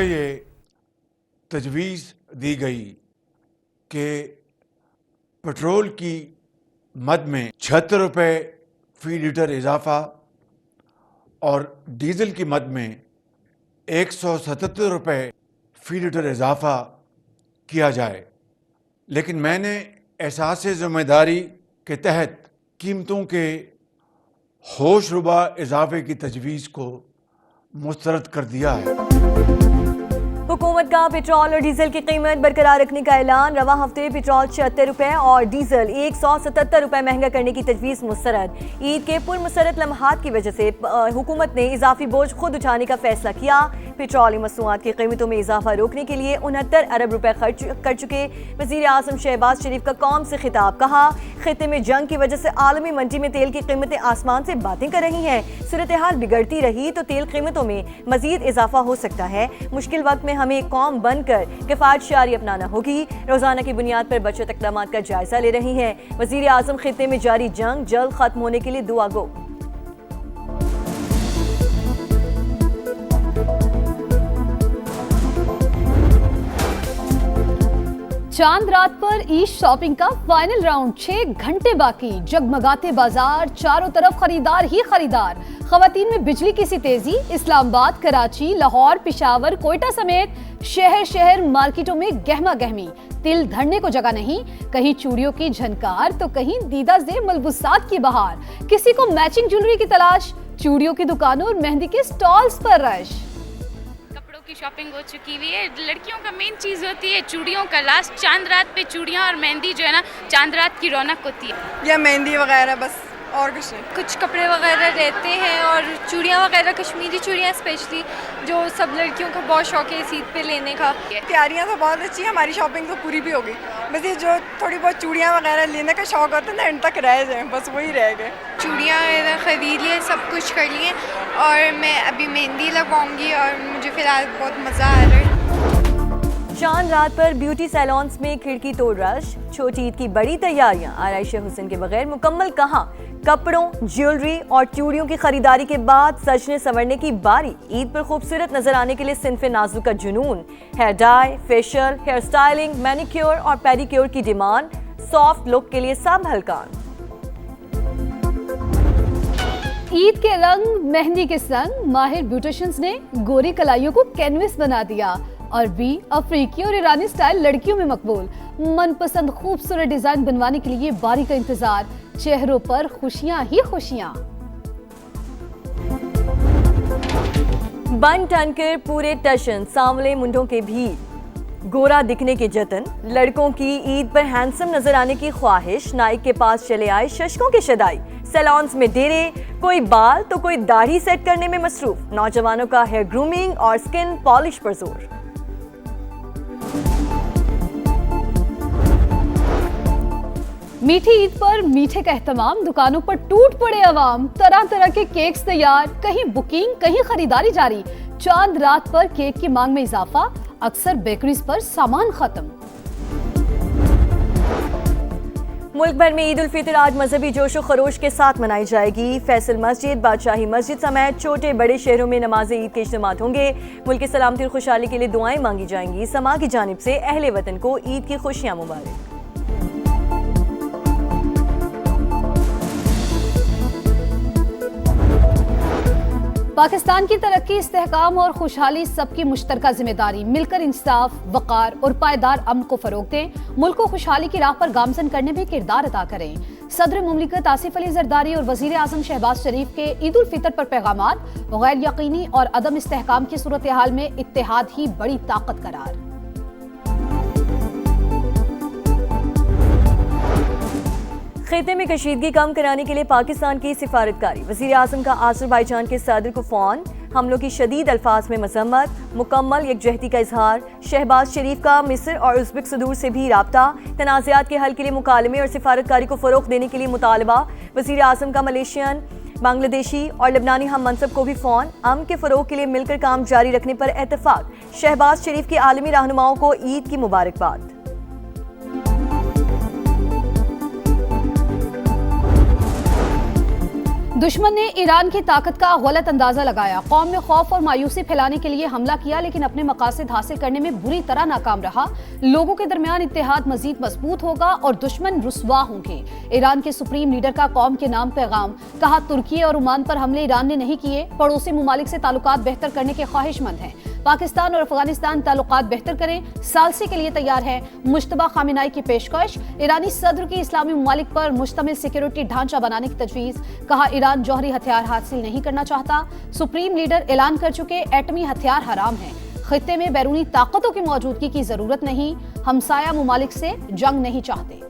मुझे ये तजवीज़ दी गई कि पेट्रोल की मद में 76 रुपये फ़ी लीटर इजाफ़ा और डीज़ल की मद में 177 रुपये फ़ी लीटर इजाफ़ा किया जाए, लेकिन मैंने एहसास ज़िम्मेदारी के तहत कीमतों के होशरुबा इजाफे की तजवीज़ को मुस्तरद कर दिया है। हुकूमत का पेट्रोल और डीजल की कीमत बरकरार रखने का ऐलान। रवा हफ्ते पेट्रोल 76 रुपये और डीजल 177 रुपये महंगा करने की तजवीज़ मुस्तरद। ईद के पुरमसरत लम्हात की वजह से हुकूमत ने इजाफी बोझ खुद उठाने का फैसला किया। पेट्रोल मसनूआत की कीमतों में इजाफा रोकने के लिए 69 अरब रुपए खर्च कर चुके वज़ीर आज़म शहबाज शरीफ का कौम से खिताब। कहा, खिते में जंग की वजह से आलमी मंडी में तेल की कीमतें आसमान से बातें कर रही हैं। सूरत हाल बिगड़ती रही तो तेल कीमतों में मजीद इजाफा हो सकता है। मुश्किल वक्त में हमें कौम बनकर किफायत शारी अपनाना होगी। रोजाना की बुनियाद पर बचत इक़दाम का जायजा ले रही हैं। वज़ीर आज़म खिते में जारी जंग जल्द खत्म होने के लिए दुआ गो। चांद रात पर ईद शॉपिंग का फाइनल राउंड, 6 घंटे बाकी। जगमगाते बाजार, चारों तरफ खरीदार ही खरीदार। खवातीन में बिजली की सी तेजी। इस्लामाबाद, कराची, लाहौर, पेशावर, कोयटा समेत शहर शहर मार्केटों में गहमा गहमी। तिल धरने को जगह नहीं, कहीं चूड़ियों की झनकार तो कहीं दीदा से मलबूसात की बहार। किसी को मैचिंग ज्वेलरी की तलाश, चूड़ियों की दुकानों और मेहंदी के स्टॉल्स पर रश। की शॉपिंग हो चुकी हुई है। लड़कियों का मेन चीज़ होती है चूड़ियों का लास्ट। चांद रात पे चूड़ियाँ और मेहंदी जो है ना, चांद रात की रौनक होती है। या मेहंदी वगैरह, बस और कुछ नहीं। कुछ कपड़े वगैरह रहते हैं और चूड़ियाँ वगैरह, कश्मीरी चूड़ियाँ स्पेशली, जो सब लड़कियों का बहुत शौक है इस ईद पे लेने का। तैयारियाँ तो बहुत अच्छी है, हमारी शॉपिंग तो पूरी भी हो गई। बस ये जो थोड़ी बहुत चूड़ियाँ वगैरह लेने का शौक होता है ना, एंड तक रह जाए, बस वही रह गए। चूड़ियाँ वगैरह ख़रीद लिए, सब कुछ कर लिए और मैं अभी मेहंदी लगवाऊंगी और मुझे फ़िलहाल बहुत मज़ा आ रहा है। चांद रात पर ब्यूटी सैलॉन्स में खिड़की तोड़ रश। छोटी ईद की बड़ी तैयारियां आराइश हुसैन के बगैर मुकम्मल। कहां कपड़ों, ज्वेलरी और चूड़ियों की खरीदारी के बाद सजने संवरने की बारी। ईद पर खूबसूरत नजर आने के लिए सिन्फ़े नाजुक का जुनून। Hair dye, facial, hair styling, manicure और पेडिक्योर की डिमांड। सॉफ्ट लुक के लिए सब हलकान। ईद के रंग मेहंदी के संग माहिर ब्यूटिशियंस ने गोरी कलाइयों को कैनवस बना दिया। अरबी, अफ्रीकी और ईरानी स्टाइल लड़कियों में मकबूल। मनपसंद खूबसूरत डिजाइन बनवाने के लिए बारी का इंतजार। चेहरों पर खुशियां ही खुशियां। बन टनकर पूरे टशन, सांवले मुंडों के भी गोरा दिखने के जतन। लड़कों की ईद पर हैंडसम नजर आने की ख्वाहिश। नाइक के पास चले आए शशकों के शदाई। सैलॉन्स में डेरे, कोई बाल तो कोई दाढ़ी सेट करने में मसरूफ। नौजवानों का हेयर ग्रूमिंग और स्किन पॉलिश पर जोर। मीठी ईद पर मीठे का एहतमाम। दुकानों पर टूट पड़े अवाम। तरह तरह के केक्स तैयार, कहीं बुकिंग कहीं खरीदारी जारी। चांद रात पर केक की मांग में इजाफा। अक्सर बेकरीज पर सामान खत्म। मुल्क भर में ईद उल फितर आज मजहबी जोश व खरोश के साथ मनाई जाएगी। फैसल मस्जिद, बादशाही मस्जिद समेत छोटे बड़े शहरों में नमाज ईद के इज्तिमात होंगे। मुल्क की सलामती और खुशहाली के लिए दुआएं मांगी जाएंगी। समा की जानिब से अहले वतन को ईद की खुशियां मुबारक। पाकिस्तान की तरक्की, इस्तेहकाम और खुशहाली सबकी मुश्तरका जिम्मेदारी। मिलकर इंसाफ, वक़ार और पायदार अमन को फरोग दें। मुल्क को खुशहाली की राह पर गामजन करने में किरदार अदा करें। सदर मुमलिकत आसिफ अली जरदारी और वज़ीर आज़म शहबाज शरीफ के ईद उल फितर पर पैगामात। गैर यकीनी और अदम इस्तेहकाम की सूरत हाल में इत्तेहाद ही बड़ी ताकत करार। खिते में कशीदगी कम कराने के लिए पाकिस्तान की सिफारतकारी। वज़ीर आज़म का आज़रबाईजान के सदर को फ़ोन। हमलों की शदीद अल्फाज में मजम्मत। मुकम्मल यकजहती का इजहार। शहबाज शरीफ का मिस्र और उज़्बेक सदूर से भी राब्ता। तनाज़ात के हल के लिए मुकालमे और सिफारतकारी को फ़रोग़ देने के लिए मुतालबा। वज़ीर आज़म का मलेशियन, बांग्लादेशी और लेबनानी हम मनसब को भी फ़ोन। अमन के फ़रोग़ के लिए मिलकर काम जारी रखने पर एतफ़ाक़। शहबाज शरीफ की आलमी रहनुमाओं को ईद की मुबारकबाद। दुश्मन ने ईरान की ताकत का गलत अंदाजा लगाया, कौम में खौफ और मायूसी फैलाने के लिए हमला किया, लेकिन अपने मकासद हासिल करने में बुरी तरह नाकाम रहा। लोगों के दरमियान इत्तेहाद मजीद मजबूत होगा और दुश्मन रुस्वा होंगे। ईरान के सुप्रीम लीडर का कौम के नाम पैगाम, कहा तुर्की और ओमान पर हमले ईरान ने नहीं किए, पड़ोसी मुमालिक से ताल्लुकात बेहतर करने के ख्वाहिशमंद हैं। पाकिस्तान और अफगानिस्तान ताल्लुकात बेहतर करें, सालसी के लिए तैयार है। मुश्तबा खामिनाई की पेशकश, ईरानी सदर की इस्लामी मुमालिक पर मुश्तमिल सिक्योरिटी ढांचा बनाने की तजवीज़, कहा ईरान जौहरी हथियार हासिल नहीं करना चाहता। सुप्रीम लीडर ऐलान कर चुके एटमी हथियार हराम हैं। खित्ते में बैरूनी ताकतों की मौजूदगी की जरूरत नहीं, हमसाया मुमालिक से जंग नहीं चाहते।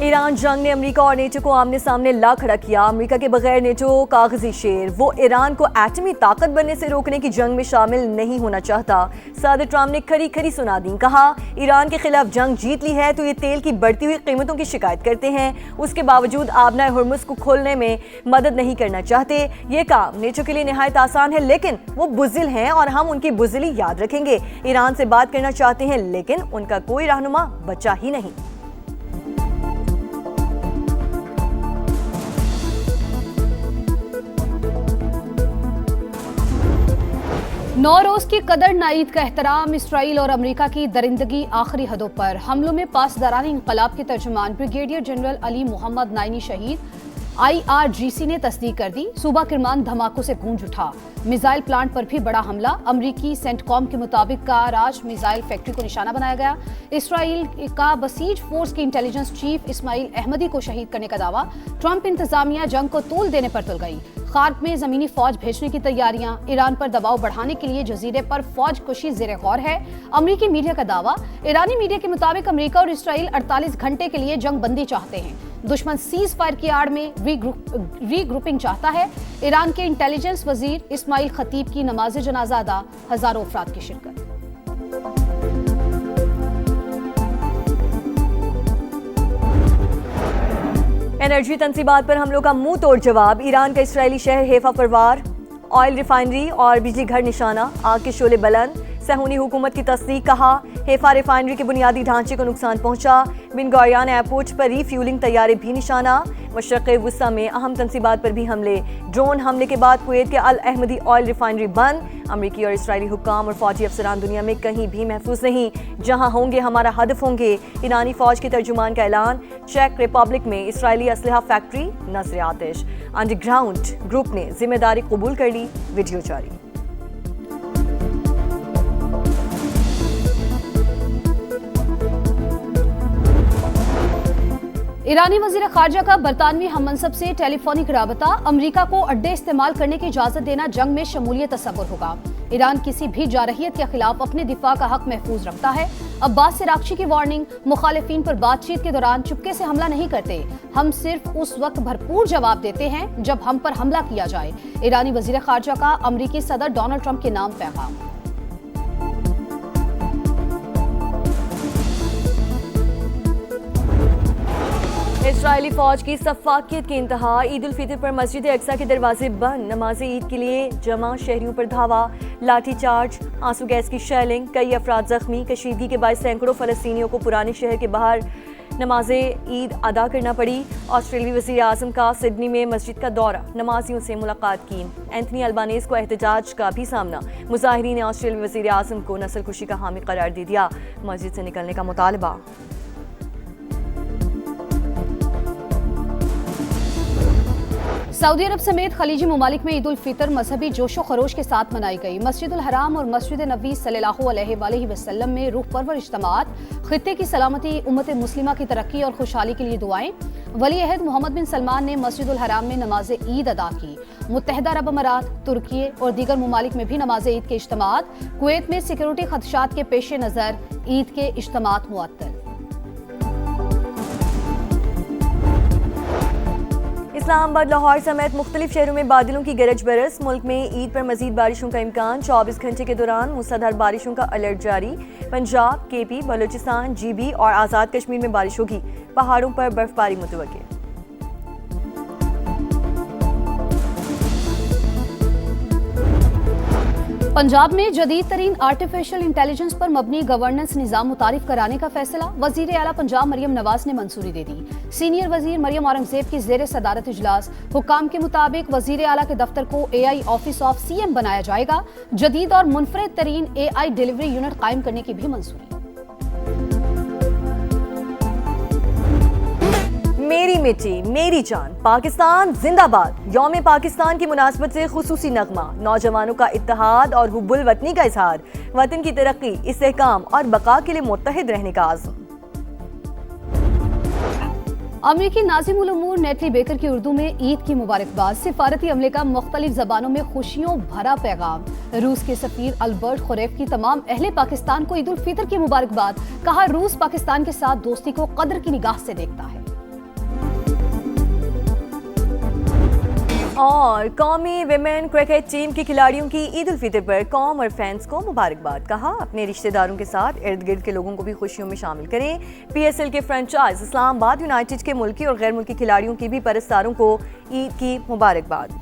ईरान जंग ने अमेरिका और नेटो को आमने सामने ला खड़ा किया। अमेरिका के बगैर नेटो कागजी शेर, वो ईरान को एटमी ताकत बनने से रोकने की जंग में शामिल नहीं होना चाहता। सदर ट्रंप ने खरी खरी सुना दी, कहा ईरान के खिलाफ जंग जीत ली है तो ये तेल की बढ़ती हुई कीमतों की शिकायत करते हैं, उसके बावजूद आबनाए हुर्मुज़ को खोलने में मदद नहीं करना चाहते। ये काम नेटो के लिए निहायत आसान है, लेकिन वो बुज़िल हैं और हम उनकी बुज़िली याद रखेंगे। ईरान से बात करना चाहते हैं, लेकिन उनका कोई रहनुमा बचा ही नहीं। नौरोज की कदर नाईद का एहतराम, इसराइल और अमेरिका की दरिंदगी आखिरी हदों पर। हमलों में पासदारान इंकलाब के तर्जुमान brigadier general Ali Mohammad Naeini शहीद, IRGC ने तस्दीक कर दी। सूबा किरमान धमाकों से गूंज उठा। मिसाइल प्लांट पर भी बड़ा हमला, अमरीकी सेंटकॉम के मुताबिक काराज मिसाइल फैक्ट्री को निशाना बनाया गया। इसराइल का बसीज फोर्स के इंटेलिजेंस चीफ इस्माइल अहमदी को शहीद करने का दावा। ट्रंप इंतजामिया जंग को तूल देने पर तुल गई। खार्क में जमीनी फौज भेजने की तैयारियां, ईरान पर दबाव बढ़ाने के लिए जजीरे पर फौज कुशी जेर गौर है। अमरीकी मीडिया का दावा, ईरानी मीडिया के मुताबिक अमेरिका और इसराइल 48 घंटे के लिए जंग बंदी चाहते हैं। दुश्मन सीज फायर की आड़ में रीग्रुपिंग चाहता है। ईरान के इंटेलिजेंस वजीर इस्माइल खतीब की नमाज जनाजा अदा, हजारों अफराद की शिरकत। एनर्जी तंसीबात पर हमलों का मुंह तोड़ जवाब, ईरान का इसराइली शहर हैफा पर वार, ऑयल रिफाइनरी और बिजली घर निशाना, आग के शोले बुलंद। सहूनी हुकूमत की तस्दीक, कहा हैफा रिफाइनरी के बुनियादी ढांचे को नुकसान पहुंचा। बिन गुरियन एयरपोर्ट पर रीफ्यूलिंग तैयारे भी निशाना। मशरक़ वुस्ता में अहम तंसीबात पर भी हमले, ड्रोन हमले के बाद कुवैत के अल अहमदी ऑयल रिफाइनरी बंद। अमरीकी और इसराइली हुक्काम और फौजी अफसरान दुनिया में कहीं भी महफूज नहीं, जहां होंगे हमारा हदफ होंगे। ईरानी फौज के तर्जुमान का ऐलान। चेक रिपब्लिक में इसराइली असलहा फैक्ट्री नजर आतिश, अंडरग्राउंड ग्रुप ने जिम्मेदारी कबूल कर ली, वीडियो जारी। ईरानी वजीर खारजा का बरतानवी हममनसब से टेलीफोनिक राबता, अमरीका को अड्डे इस्तेमाल करने की इजाजत देना जंग में शमूलियत तस्वुर होगा। ईरान किसी भी जारहियत के खिलाफ अपने दिफा का हक महफूज रखता है। अब्बास सिरागची की वार्निंग, मुखालिफिन पर बातचीत के दौरान चुपके से हमला नहीं करते, हम सिर्फ उस वक्त भरपूर जवाब देते हैं जब हम पर हमला किया जाए। ईरानी वजीर खारजा का अमरीकी सदर डोनाल्ड ट्रंप के नाम पैगाम। इसराइली फौज की सफाकियत की इंतहा, ईद उल फितर पर मस्जिद अक्सा के दरवाजे बंद, नमाज ईद के लिए जमा शहरियों पर धावा, लाठी चार्ज, आंसू गैस की शेलिंग, कई अफराद जख्मी। कशीदगी के बाद सैकड़ों फलस्तीनियों को पुराने शहर के बाहर नमाज ईद अदा करना पड़ी। ऑस्ट्रेलियाई वज़ीर आज़म का सिडनी में मस्जिद का दौरा, नमाजियों से मुलाकात की। एंथनी अल्बानीज़ को एहतजाज का भी सामना, मुजाहिरीन ने ऑस्ट्रेलियाई वज़ीर आज़म को नस्ल खुशी का हामी करार दे दिया, मस्जिद से निकलने का मुतालबा। सऊदी अरब समेत खलीजी ममालिक में ईद उल फितर मजहबी जोशो खरोश के साथ मनाई गई। मस्जिद उल हराम और मस्जिद नबी सल्लल्लाहु अलैहि वसल्लम में रूह परवर इज्तिमात, खित्ते की सलामती, उम्मत मुस्लिमा की तरक्की और खुशहाली के लिए दुआएं। वली अहद मोहम्मद बिन सलमान ने मस्जिद उल हराम में नमाज ईद अदा की। मुत्तहिदा अरब अमारात, तुर्की और दीगर ममालिक में भी नमाज ईद के इज्तिमात। कुवैत में सिक्योरिटी खदशात के पेश नज़र ईद के इज्तिमात मुअत्तल। इस्लामाबाद, लाहौर समेत मुख्तलिफ शहरों में बादलों की गरज बरस। मुल्क में ईद पर मजीद बारिशों का इम्कान, 24 घंटे के दौरान मूसलाधार बारिशों का अलर्ट जारी। पंजाब, KP, बलूचिस्तान, GB और आज़ाद कश्मीर में बारिश होगी, पहाड़ों पर बर्फबारी मुतवक्किल। पंजाब में जदीद तरीन आर्टिफिशियल इंटेलिजेंस पर मबनी गवर्नेंस निज़ाम मुतारिफ कराने का फैसला। वजीर आला पंजाब मरियम नवाज ने मंजूरी दे दी। सीनियर वजीर मरियम औरंगजेब की जेर सदारत इजलास। हुकाम के मुताबिक वजीर आला के दफ्तर को AI ऑफिस ऑफ CM बनाया जाएगा। जदीद और मुनफरद तरीन AI डिलीवरी यूनिट कायम करने की भी मंजूरी। मेरी मिट्टी मेरी जान, पाकिस्तान जिंदाबाद। यौम पाकिस्तान की मुनासबत से खुसूसी नगमा, नौजवानों का इत्तेहाद और हुब्बुल वतनी का इजहार, वतन की तरक्की, इस्तेहकाम और बका के लिए मुत्तहिद रहने का आज़म। अमरीकी नाज़िम उल उमूर नेटली बेकर की उर्दू में ईद की मुबारकबाद। सिफारती अमले का मुख्तलिफ जबानों में खुशियों भरा पैगाम। रूस के सफीर अल्बर्ट खुरैफ की तमाम अहले पाकिस्तान को ईद उल फितर की मुबारकबाद। कहा, रूस पाकिस्तान के साथ दोस्ती को कदर की निगाह से देखता है। और कौमी विमेन क्रिकेट टीम की खिलाड़ियों की ईद उल फितर पर कौम और फैंस को मुबारकबाद। कहा, अपने रिश्तेदारों के साथ इर्द गिर्द के लोगों को भी खुशियों में शामिल करें। PSL के फ्रेंचाइज इस्लामाबाद यूनाइटेड के मुल्की और गैर मुल्की खिलाड़ियों की भी परस्तारों को ईद की मुबारकबाद।